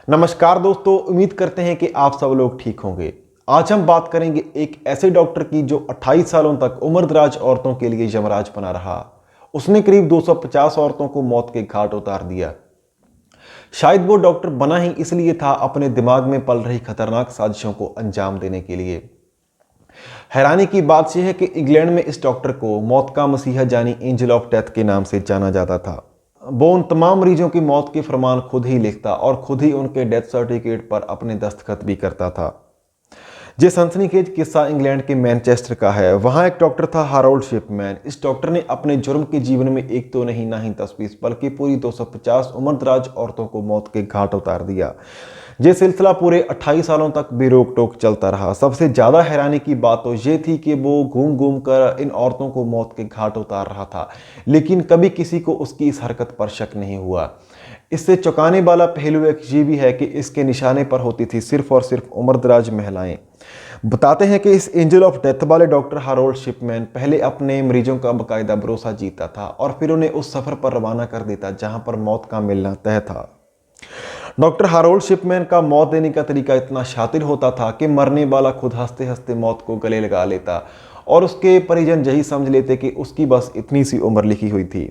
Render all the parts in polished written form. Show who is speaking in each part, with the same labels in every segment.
Speaker 1: नमस्कार दोस्तों, उम्मीद करते हैं कि आप सब लोग ठीक होंगे। आज हम बात करेंगे एक ऐसे डॉक्टर की जो 28 सालों तक उम्रदराज औरतों के लिए यमराज बना रहा। उसने करीब 250 औरतों को मौत के घाट उतार दिया। शायद वो डॉक्टर बना ही इसलिए था, अपने दिमाग में पल रही खतरनाक साजिशों को अंजाम देने के लिए। हैरानी की बात यह है कि इंग्लैंड में इस डॉक्टर को मौत का मसीहा यानी एंजल ऑफ डेथ के नाम से जाना जाता था। वो उन तमाम मरीजों की मौत के फरमान खुद ही लिखता और खुद ही उनके डेथ सर्टिफिकेट पर अपने दस्तखत भी करता था। ये सनसनीखेज किस्सा इंग्लैंड के मैनचेस्टर का है। वहाँ एक डॉक्टर था, हारोल्ड शिपमैन। इस डॉक्टर ने अपने जुर्म के जीवन में एक तो नहीं, ना ही 10-20 बल्कि पूरी 250 उम्रदराज औरतों को मौत के घाट उतार दिया। ये सिलसिला पूरे 28 सालों तक बेरोक टोक चलता रहा। सबसे ज़्यादा हैरानी की बात तो ये थी कि वो घूम घूम कर इन औरतों को मौत के घाट उतार रहा था, लेकिन कभी किसी को उसकी इस हरकत पर शक नहीं हुआ। इससे चौंकाने वाला पहलू एक ये भी है कि इसके निशाने पर होती थी सिर्फ और सिर्फ उम्रदराज महिलाएं। बताते हैं कि इस एंजल ऑफ डेथ वाले डॉक्टर हारोल्ड शिपमैन पहले अपने मरीजों का बाकायदा भरोसा जीता था और फिर उन्हें उस सफ़र पर रवाना कर देता जहां पर मौत का मिलना तय था। डॉक्टर हारोल्ड शिपमैन का मौत देने का तरीका इतना शातिर होता था कि मरने वाला खुद हंसते हंसते मौत को गले लगा लेता और उसके परिजन यही समझ लेते कि उसकी बस इतनी सी उम्र लिखी हुई थी।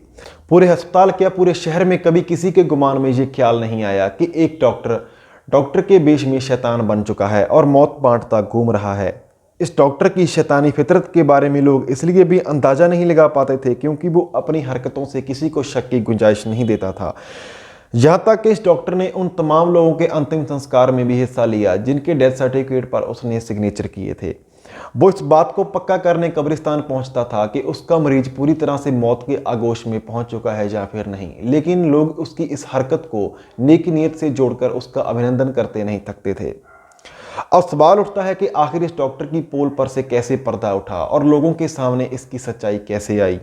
Speaker 1: पूरे अस्पताल क्या पूरे शहर में कभी किसी के गुमान में ये ख्याल नहीं आया कि एक डॉक्टर के बेश में शैतान बन चुका है और मौत बांटता घूम रहा है। इस डॉक्टर की शैतानी फितरत के बारे में लोग इसलिए भी अंदाजा नहीं लगा पाते थे क्योंकि वो अपनी हरकतों से किसी को शक की गुंजाइश नहीं देता था। यहाँ तक कि इस डॉक्टर ने उन तमाम लोगों के अंतिम संस्कार में भी हिस्सा लिया जिनके डेथ सर्टिफिकेट पर उसने सिग्नेचर किए थे। वो इस बात को पक्का करने कब्रिस्तान पहुंचता था कि उसका मरीज पूरी तरह से मौत के आगोश में पहुंच चुका है या फिर नहीं, लेकिन लोग उसकी इस हरकत को नेक नीयत से जोड़कर उसका अभिनंदन करते नहीं थकते थे। अब सवाल उठता है कि आखिर इस डॉक्टर की पोल पर से कैसे पर्दा उठा और लोगों के सामने इसकी सच्चाई कैसे आई।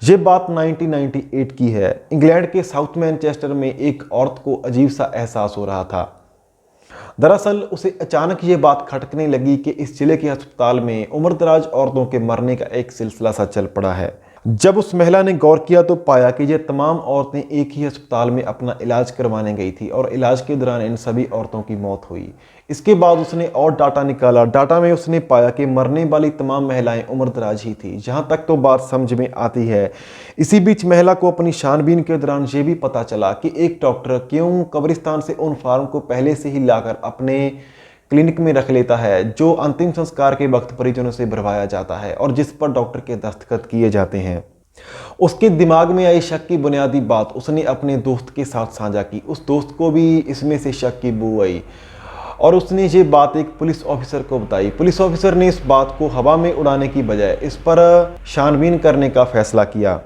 Speaker 1: ये बात 1998 की है। इंग्लैंड के साउथ मैनचेस्टर में एक औरत को अजीब सा एहसास हो रहा था। दरअसल उसे अचानक ये बात खटकने लगी कि इस जिले के अस्पताल में उम्रदराज औरतों के मरने का एक सिलसिला सा चल पड़ा है। जब उस महिला ने गौर किया तो पाया कि ये तमाम औरतें एक ही अस्पताल में अपना इलाज करवाने गई थी और इलाज के दौरान इन सभी औरतों की मौत हुई। इसके बाद उसने और डाटा निकाला। डाटा में उसने पाया कि मरने वाली तमाम महिलाएं उम्रदराज ही थी। जहां तक तो बात समझ में आती है। इसी बीच महिला को अपनी छानबीन के दौरान ये भी पता चला कि एक डॉक्टर क्यों कब्रिस्तान से उन फार्म को पहले से ही लाकर अपने क्लिनिक में रख लेता है जो अंतिम संस्कार के वक्त परिजनों से भरवाया जाता है और जिस पर डॉक्टर के दस्तखत किए जाते हैं। उसके दिमाग में आई शक की बुनियादी बात उसने अपने दोस्त के साथ साझा की। उस दोस्त को भी इसमें से शक की बू आई और उसने ये बात एक पुलिस ऑफिसर को बताई। पुलिस ऑफिसर ने इस बात को हवा में उड़ाने की बजाय इस पर छानबीन करने का फैसला किया,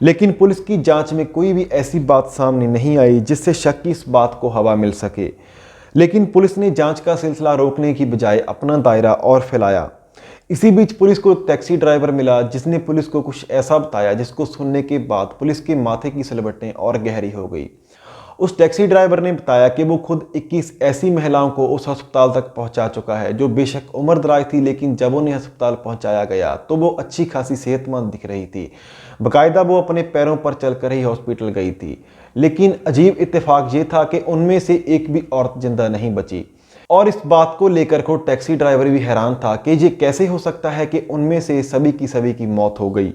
Speaker 1: लेकिन पुलिस की जांच में कोई भी ऐसी बात सामने नहीं आई जिससे शक की इस बात को हवा मिल सके। लेकिन पुलिस ने जांच का सिलसिला रोकने की बजाय अपना दायरा और फैलाया। इसी बीच पुलिस को एक टैक्सी ड्राइवर मिला जिसने पुलिस को कुछ ऐसा बताया जिसको सुनने के बाद पुलिस के माथे की सलबटें और गहरी हो गई। उस टैक्सी ड्राइवर ने बताया कि वो खुद 21 ऐसी महिलाओं को उस अस्पताल तक पहुंचा चुका है जो बेशक उम्रदराज थी, लेकिन जब उन्हें अस्पताल पहुंचाया गया तो वो अच्छी खासी सेहतमंद दिख रही थी। बाकायदा वो अपने पैरों पर चलकर ही हॉस्पिटल गई थी। लेकिन अजीब इत्तेफाक ये था कि उनमें से एक भी औरत जिंदा नहीं बची और इस बात को लेकर खुद टैक्सी ड्राइवर भी हैरान था कि ये कैसे हो सकता है कि उनमें से सभी की मौत हो गई।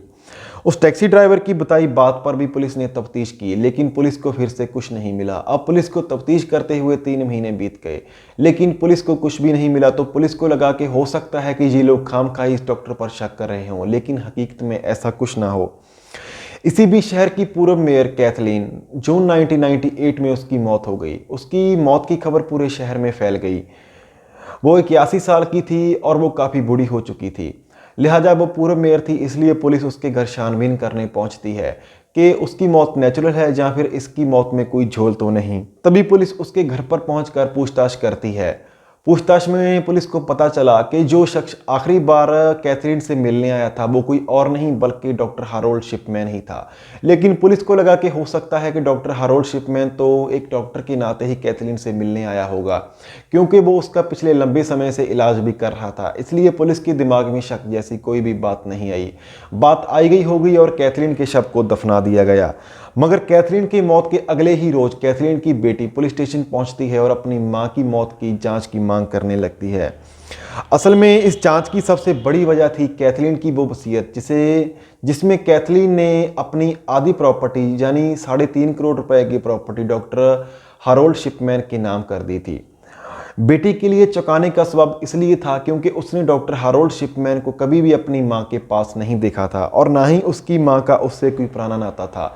Speaker 1: उस टैक्सी ड्राइवर की बताई बात पर भी पुलिस ने तफ्तीश की, लेकिन पुलिस को फिर से कुछ नहीं मिला। अब पुलिस को तफ्तीश करते हुए 3 महीने बीत गए, लेकिन पुलिस को कुछ भी नहीं मिला। तो पुलिस को लगा कि हो सकता है कि ये लोग खामखाई इस डॉक्टर पर शक कर रहे हों, लेकिन हकीकत में ऐसा कुछ ना हो। इसी बीच शहर की पूर्व मेयर कैथलीन, जून 1998 में उसकी मौत हो गई। उसकी मौत की खबर पूरे शहर में फैल गई। वो 81 साल की थी और वो काफ़ी बूढ़ी हो चुकी थी। लिहाजा वो पूर्व मेयर थी, इसलिए पुलिस उसके घर छानबीन करने पहुंचती है कि उसकी मौत नेचुरल है या फिर इसकी मौत में कोई झोल तो नहीं। तभी पुलिस उसके घर पर पहुंचकर पूछताछ करती है। पूछताछ में पुलिस को पता चला कि जो शख्स आखिरी बार कैथरीन से मिलने आया था वो कोई और नहीं बल्कि डॉक्टर हारोल्ड शिपमैन ही था। लेकिन पुलिस को लगा कि हो सकता है कि डॉक्टर हारोल्ड शिपमैन तो एक डॉक्टर के नाते ही कैथरीन से मिलने आया होगा, क्योंकि वो उसका पिछले लंबे समय से इलाज भी कर रहा था। इसलिए पुलिस के दिमाग में शक जैसी कोई भी बात नहीं आई। बात आई गई हो गई और कैथरीन के शव को दफना दिया गया। मगर कैथरीन की मौत के अगले ही रोज कैथरीन की बेटी पुलिस स्टेशन पहुंचती है और अपनी मां की मौत की जांच की मांग करने लगती है। असल में इस जांच की सबसे बड़ी वजह थी कैथरीन की वो वसीयत जिसमें कैथरीन ने अपनी आधी प्रॉपर्टी यानी 3.5 करोड़ रुपए की प्रॉपर्टी डॉक्टर हैरोल्ड शिपमैन के नाम कर दी थी। बेटी के लिए चौंकाने का सबब इसलिए था क्योंकि उसने डॉक्टर हैरोल्ड शिपमैन को कभी भी अपनी मां के पास नहीं देखा था और ना ही उसकी मां का उससे कोई पुराना नाता था।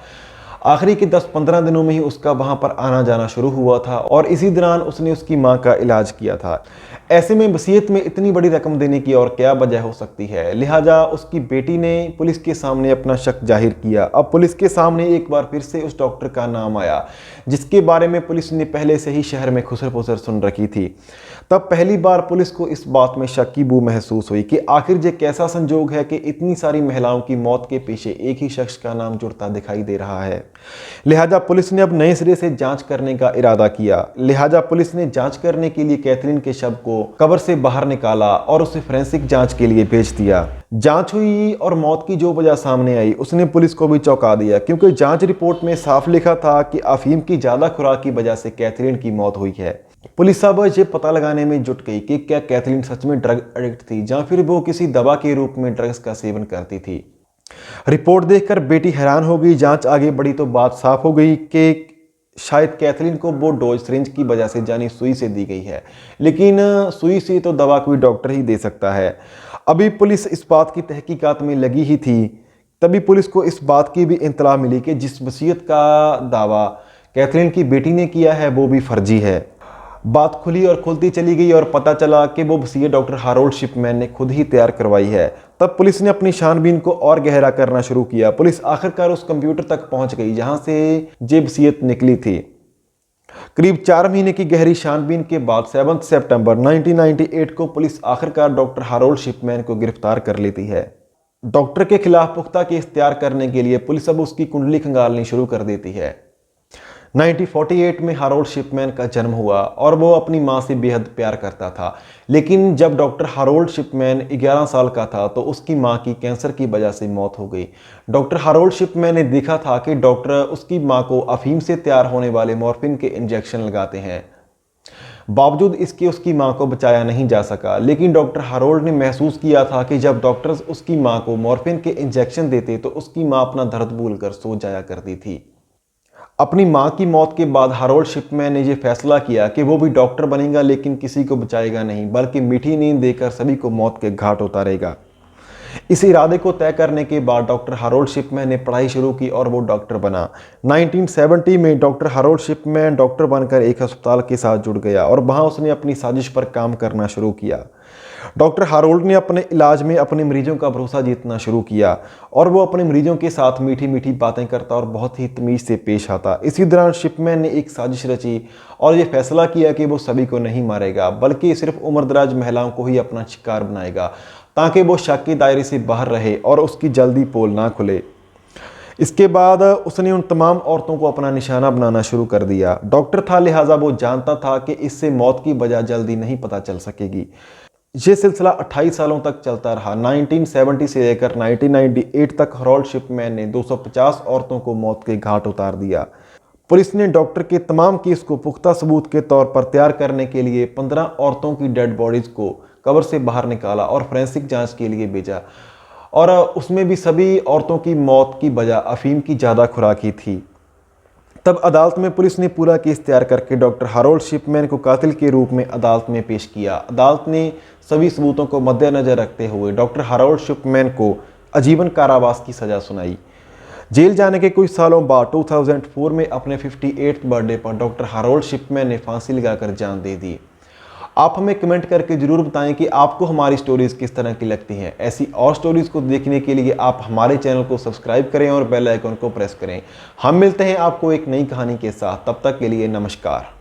Speaker 1: आखिरी के 10-15 दिनों में ही उसका वहां पर आना जाना शुरू हुआ था और इसी दौरान उसने उसकी मां का इलाज किया था। ऐसे में वसीयत में इतनी बड़ी रकम देने की और क्या वजह हो सकती है। लिहाजा उसकी बेटी ने पुलिस के सामने अपना शक जाहिर किया। अब पुलिस के सामने एक बार फिर से उस डॉक्टर का नाम आया जिसके बारे में पुलिस ने पहले से ही शहर में खुसर पुसर सुन रखी थी। तब पहली बार पुलिस को इस बात में शक की बू महसूस हुई कि आखिर ये कैसा संजोग है कि इतनी सारी महिलाओं की मौत के पीछे एक ही शख्स का नाम जुड़ता दिखाई दे रहा है। लिहाजा पुलिस ने अब नए सिरे से जांच करने का इरादा किया। लिहाजा पुलिस ने जांच करने के लिए कैथरीन के शव को कब्र से बाहर निकाला और उसे फोरेंसिक जांच के लिए भेज दिया। जांच हुई और मौत की जो वजह सामने आई उसने पुलिस को भी चौंका दिया क्योंकि जांच रिपोर्ट में साफ लिखा था कि अफीम की ज्यादा खुराक की वजह से कैथरीन की मौत हुई है। पुलिस अब ये पता लगाने में जुट गई कि क्या कैथरीन सच में ड्रग एडिक्ट थी या फिर वो किसी दवा के रूप में ड्रग्स का सेवन करती थी। रिपोर्ट देखकर बेटी हैरान हो गई। जांच आगे बढ़ी तो बात साफ हो गई कि शायद कैथरीन को वो डोज सिरिंज की वजह से यानी सुई से दी गई है, लेकिन सुई से तो दवा कोई डॉक्टर ही दे सकता है। अभी पुलिस इस बात की तहकीकात में लगी ही थी, तभी पुलिस को इस बात की भी इत्तला मिली कि जिस वसीयत का दावा कैथरीन की बेटी ने किया है वो भी फर्जी है। बात खुली और खुलती चली गई और पता चला कि वो वसीयत डॉक्टर हैरोल्ड शिपमैन ने खुद ही तैयार करवाई है। तब पुलिस ने अपनी छानबीन को और गहरा करना शुरू किया। पुलिस आखिरकार उस कंप्यूटर तक पहुंच गई जहां से ये वसीयत निकली थी। करीब 4 महीने की गहरी छानबीन के बाद 7 सितंबर 1998 को पुलिस आखिरकार डॉक्टर हैरोल्ड शिपमैन को गिरफ्तार कर लेती है। डॉक्टर के खिलाफ पुख्ता केस तैयार करने के लिए पुलिस अब उसकी कुंडली खंगालनी शुरू कर देती है। 1948 में हैरोल्ड शिपमैन का जन्म हुआ और वो अपनी मां से बेहद प्यार करता था। लेकिन जब डॉक्टर हैरोल्ड शिपमैन 11 साल का था तो उसकी मां की कैंसर की वजह से मौत हो गई। डॉक्टर हैरोल्ड शिपमैन ने देखा था कि डॉक्टर उसकी मां को अफीम से तैयार होने वाले मॉर्फिन के इंजेक्शन लगाते हैं। बावजूद इसके उसकी मां को बचाया नहीं जा सका। लेकिन डॉक्टर हैरोल्ड ने महसूस किया था कि जब डॉक्टर्स उसकी मां को मॉर्फिन के इंजेक्शन देते तो उसकी मां अपना दर्द भूलकर सो जाया करती थी। अपनी मां की मौत के बाद हैरोल्ड शिपमैन ने यह फैसला किया कि वो भी डॉक्टर बनेगा लेकिन किसी को बचाएगा नहीं बल्कि मीठी नींद देकर सभी को मौत के घाट उतारेगा। इस इरादे को तय करने के बाद डॉक्टर हैरोल्ड शिपमैन ने पढ़ाई शुरू की और वो डॉक्टर बना। 1970 में डॉक्टर हैरोल्ड शिपमैन डॉक्टर बनकर एक अस्पताल के साथ जुड़ गया और वहां उसने अपनी साजिश पर काम करना शुरू किया। डॉक्टर हैरोल्ड ने अपने इलाज में अपने मरीजों का भरोसा जीतना शुरू किया और वो अपने मरीजों के साथ मीठी मीठी बातें करता और बहुत ही तमीज़ से पेश आता। इसी दौरान शिपमैन ने एक साजिश रची और ये फैसला किया कि वो सभी को नहीं मारेगा बल्कि सिर्फ उम्रदराज महिलाओं को ही अपना शिकार बनाएगा ताकि वो शक के दायरे से बाहर रहे और उसकी जल्दी पोल ना खुले। इसके बाद उसने उन तमाम औरतों को अपना निशाना बनाना शुरू कर दिया। डॉक्टर था लिहाजा वो जानता था कि इससे मौत की वजह जल्दी नहीं पता चल सकेगी। ये सिलसिला 28 सालों तक चलता रहा। 1970 से लेकर 1998 तक हैरोल्ड शिपमैन ने 250 औरतों को मौत के घाट उतार दिया। पुलिस ने डॉक्टर के तमाम केस को पुख्ता सबूत के तौर पर तैयार करने के लिए 15 औरतों की डेड बॉडीज को कब्र से बाहर निकाला और फोरेंसिक जांच के लिए भेजा और उसमें भी सभी औरतों की मौत की वजह अफीम की ज़्यादा खुराक ही थी। तब अदालत में पुलिस ने पूरा केस तैयार करके डॉक्टर हैरोल्ड शिपमैन को कातिल के रूप में अदालत में पेश किया। अदालत ने सभी सबूतों को मद्देनजर रखते हुए डॉक्टर हैरोल्ड शिपमैन को आजीवन कारावास की सज़ा सुनाई। जेल जाने के कुछ सालों बाद 2004 में अपने 58th बर्थडे पर डॉक्टर हैरोल्ड शिपमैन ने फांसी लगाकर जान दे दी। आप हमें कमेंट करके ज़रूर बताएं कि आपको हमारी स्टोरीज़ किस तरह की लगती हैं। ऐसी और स्टोरीज़ को देखने के लिए आप हमारे चैनल को सब्सक्राइब करें और बेल आइकन को प्रेस करें। हम मिलते हैं आपको एक नई कहानी के साथ। तब तक के लिए नमस्कार।